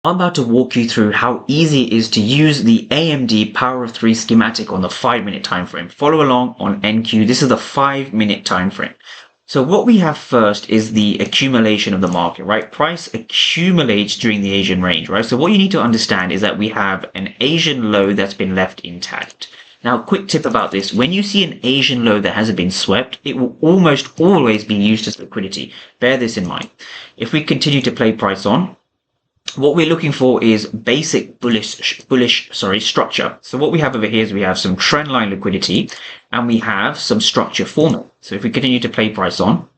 I'm about to walk you through how easy it is to use the AMD Power of 3 schematic on the 5-minute time frame. Follow along on NQ. This is the 5-minute time frame. So what we have first is the accumulation of the market, right? Price accumulates during the Asian range, right? So what you need to understand is that we have an Asian low that's been left intact. Now, quick tip about this. When you see an Asian low that hasn't been swept, it will almost always be used as liquidity. Bear this in mind. If we continue to play price on, what we're looking for is basic bullish structure. So what we have over here is we have some trend line liquidity and we have some structure forming. So if we continue to play price on,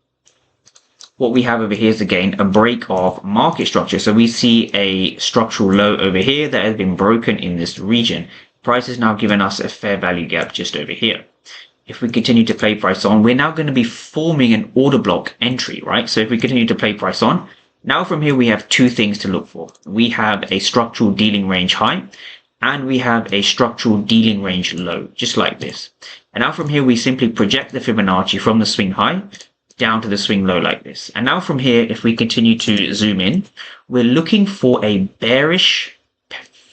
what we have over here is again a break of market structure. So we see a structural low over here that has been broken in this region. Price has now given us a fair value gap just over here. If we continue to play price on, we're now going to be forming an order block entry, right? So if we continue to play price on, now from here we have two things to look for. We have a structural dealing range high and we have a structural dealing range low, just like this. And now from here we simply project the Fibonacci from the swing high down to the swing low like this. And now from here, if we continue to zoom in, we're looking for a bearish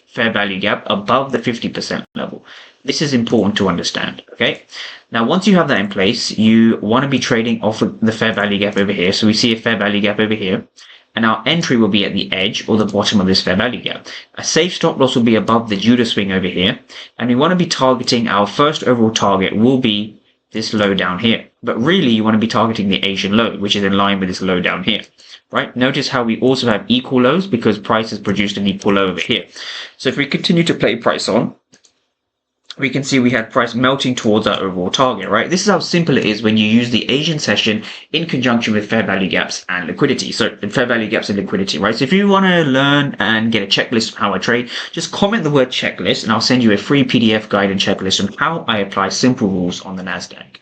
fair value gap above the 50% level. This is important to understand, okay? Now, once you have that in place, you want to be trading off of the fair value gap over here. So we see a fair value gap over here, and our entry will be at the edge or the bottom of this fair value gap. A safe stop loss will be above the Judah swing over here, and we want to be targeting our first overall target will be this low down here. But really, you want to be targeting the Asian low, which is in line with this low down here. Right? Notice how we also have equal lows because price has produced an equal low over here. So if we continue to play price on, we can see we had price melting towards our overall target, right? This is how simple it is when you use the Asian session in conjunction with fair value gaps and liquidity. So fair value gaps and liquidity, right? So if you want to learn and get a checklist of how I trade, just comment the word checklist and I'll send you a free PDF guide and checklist on how I apply simple rules on the NASDAQ.